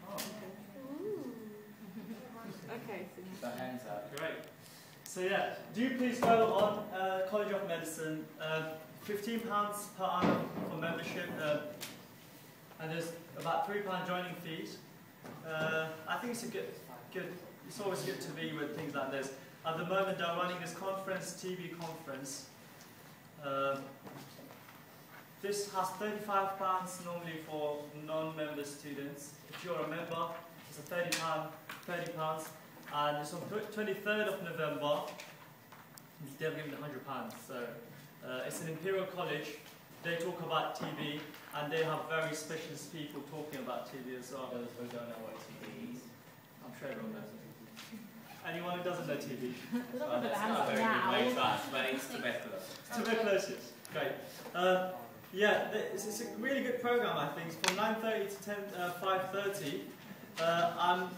Oh. Okay. So hands up. Great. So yeah, do please go on College of Medicine. £15 per annum for membership, and there's about £3 joining fees. I think it's a good. It's always good to be with things like this. At the moment, they're running this conference, TV conference. This has £35 normally for non-member students. If you're a member, it's a £30, and it's on 23rd of November. They're giving £100. So it's an Imperial College. They talk about TB, and they have very specialist people talking about TB as well. Those who don't know what TB is. I'm sure everyone knows it. Anyone who doesn't know TB? Well, that's not a very good way to ask, but it's tuberculosis. Tuberculosis, great. Yeah, it's a really good program, I think. It's from 9:30 to 5:30. I'm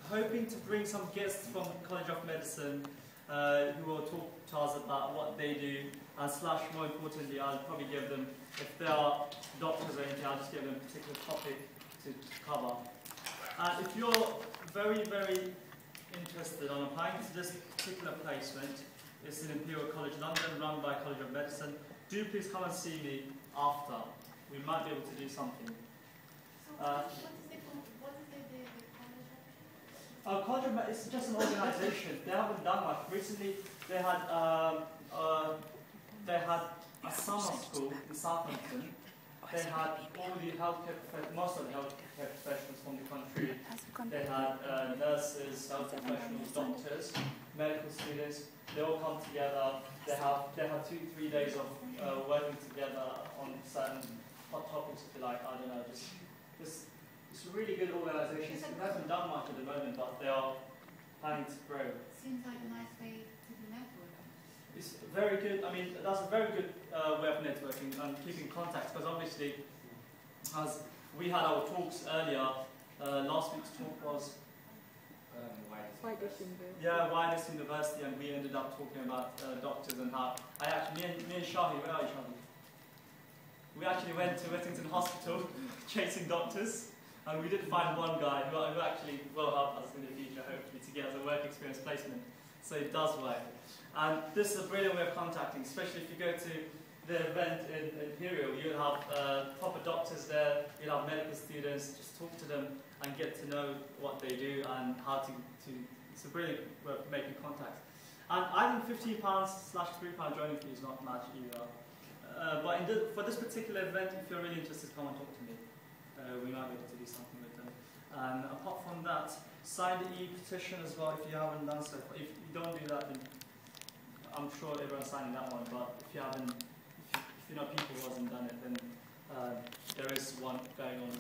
hoping to bring some guests from College of Medicine who will talk to us about what they do, and slash, more importantly, I'll probably give them, if there are doctors or anything, I'll just give them a particular topic to cover. And if you're very, very interested on applying to this particular placement, it's in Imperial College London, run by College of Medicine. Do please come and see me after. We might be able to do something. So what is the college? College of Medicine, it's just an organisation. They haven't done much. Recently, they had a summer school in Southampton. They had all the healthcare, most of the healthcare professionals from the country. They had nurses, health professionals, doctors, medical students. They all come together. They have 2-3 days of working together on certain hot topics, if you like. I don't know. It's a really good organisation. It hasn't done much at the moment, but they are planning to grow. Seems like a nice way to do networking. It's very good. I mean, that's a very good way of networking and keeping contacts, because obviously, as we had our talks earlier, last week's talk was Wireless University, and we ended up talking about doctors and how me and Shahi, where are you, Shahi? We actually went to Whittington Hospital chasing doctors, and we did find one guy who actually will help us in the future, hopefully, to get us a work experience placement. So it does work. And this is a brilliant way of contacting, especially if you go to the event in Imperial. You'll have proper doctors there, you'll have medical students, just talk to them and get to know what they do and how to it's a brilliant way of making contacts. And I think £15/£3 joining fee is not much either. But for this particular event, if you're really interested, come and talk to me. We might be able to do something with them. And apart from that, sign the e-petition as well if you haven't done so. If you don't do that, then I'm sure everyone's signing that one. But if you haven't, if you know people who hasn't done it, then there is one going on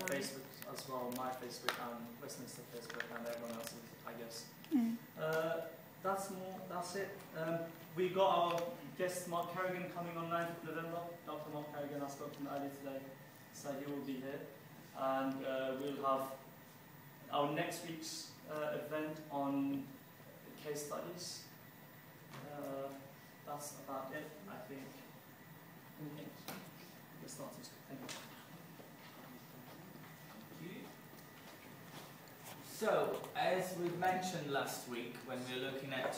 Facebook as well, my Facebook and Westminster Facebook and everyone else's, I guess. That's it. We got our guest Mark Carrigan coming on 9th of November. Dr. Mark Carrigan, I spoke to him earlier today, so he will be here. And we'll have our next week's event on case studies. That's about it, I think. Let's start this. Thank you. So, as we mentioned last week, when we were looking at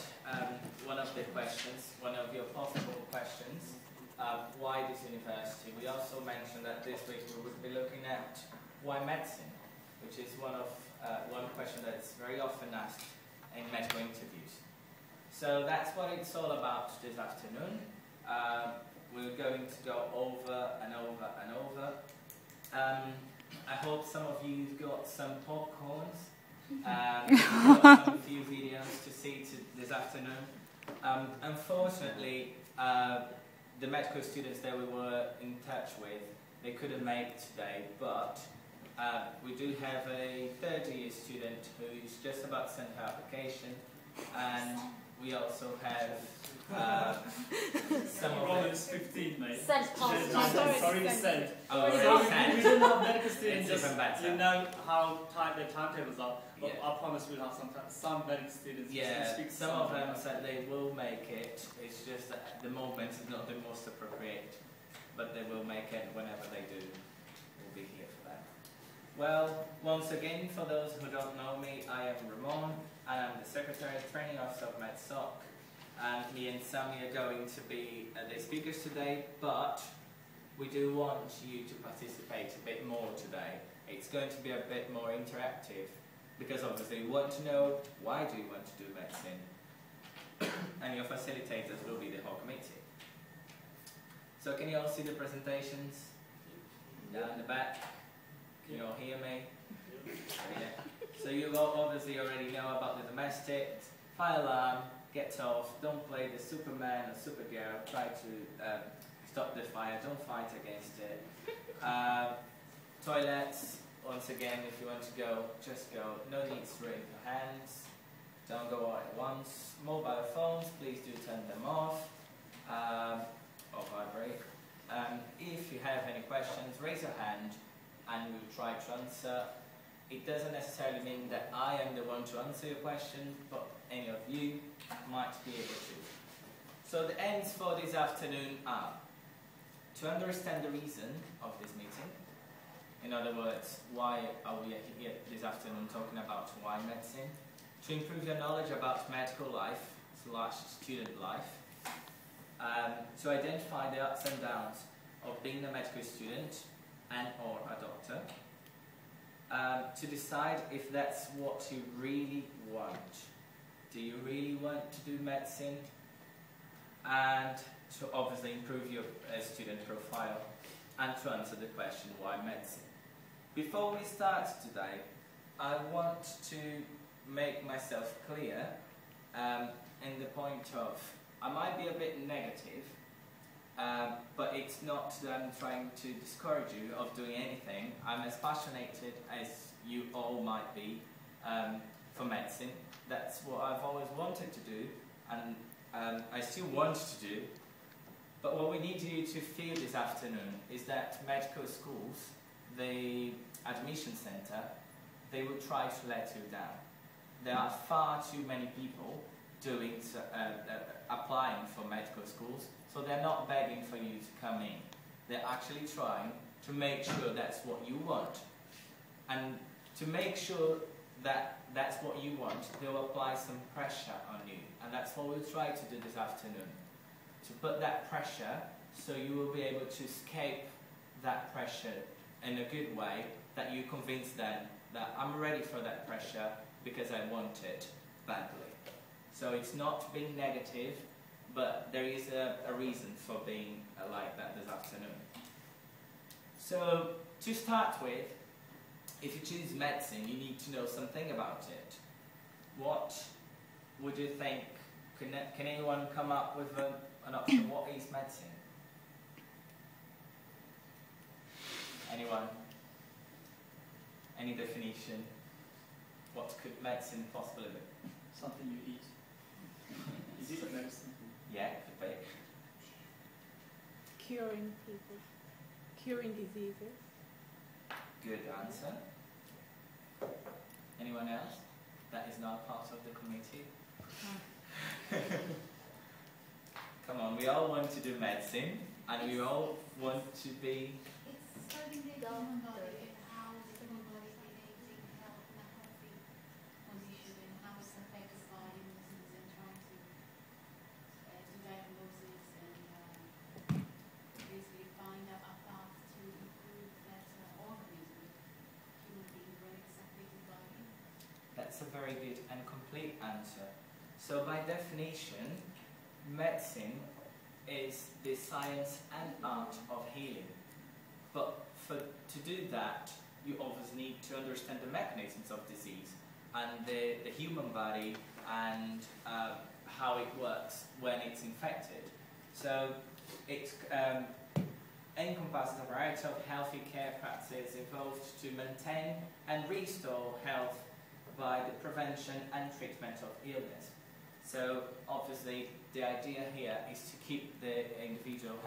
one of the questions, one of your possible questions, why this university, we also mentioned that this week we would be looking at why medicine, which is one question that's very often asked in medical interviews. So that's what it's all about this afternoon. We're going to go over and over and over. I hope some of you got some popcorns. Got a few videos to see this afternoon. Unfortunately, the medical students that we were in touch with, they couldn't make it today, but we do have a third-year student who is just about to send her application, and we also have some of Romans 15, mate. Sent past. Sorry, sent. Oh, already sent. We didn't have medical students, It's even better. you know how their timetables are, but Yeah. I promise we'll have some medical students. Yeah, speak to some of them said they will make it. It's just that at the moment it's not the most appropriate, but they will make it whenever they do. We'll be here for that. Well, once again, for those who don't know me, I am Ramon, and I'm the Secretary and Training Officer of MedSoc. And me and Sammy are going to be the speakers today, but we do want you to participate a bit more today. It's going to be a bit more interactive, because obviously we want to know, why do you want to do medicine? And your facilitators will be the whole committee. So can you all see the presentations? Down the back? Can you all hear me? Yeah. So you all obviously already know about the domestic, fire alarm, get off, don't play the Superman or Supergirl, try to stop the fire, don't fight against it. Toilets, once again, if you want to go, just go. No need to raise your hands. Don't go all at once. Mobile phones, please do turn them off or vibrate. If you have any questions, raise your hand and we'll try to answer. It doesn't necessarily mean that I am the one to answer your question, but any of you might be able to. So the aims for this afternoon are to understand the reason of this meeting. In other words, why are we here this afternoon talking about why medicine? To improve your knowledge about medical life / student life. To identify the ups and downs of being a medical student and or a doctor. To decide if that's what you really want. Do you really want to do medicine? And to obviously improve your student profile and to answer the question, why medicine? Before we start today, I want to make myself clear in the point of, I might be a bit negative, but it's not that I'm trying to discourage you of doing anything. I'm as passionate as you all might be for medicine. That's what I've always wanted to do, and I still want to do. But what we need you to feel this afternoon is that medical schools, the admission centre, they will try to let you down. There are far too many people applying for medical schools, so they're not begging for you to come in. They're actually trying to make sure that's what you want. And to make sure that that's what you want, they'll apply some pressure on you. And that's what we'll try to do this afternoon. To put that pressure so you will be able to escape that pressure in a good way, that you convince them that I'm ready for that pressure because I want it badly. So it's not being negative, but there is a reason for being like that this afternoon. So to start with, if you choose medicine, you need to know something about it. What would you think? Can anyone come up with an option? What is medicine? Anyone? Any definition? What could medicine possibly be? Something you eat. Is it medicine? Yeah, could be. Curing people. Curing diseases. Good answer. Anyone else? That is not part of the committee. Come on, we all want to do medicine, and we all want to be... It's studying the human body and how the human body is behaving in a healthy condition and how it affects by illnesses and trying to diagnose and basically find a path to improve that organism human being when it's affected by it. That's a very good and complete answer. So by definition, medicine is the science and art of healing. But to do that, you obviously need to understand the mechanisms of disease and the human body and how it works when it's infected. So it encompasses a variety of healthy care practices involved to maintain and restore health by the prevention and treatment of illness. So obviously the idea here is to keep the individual healthy.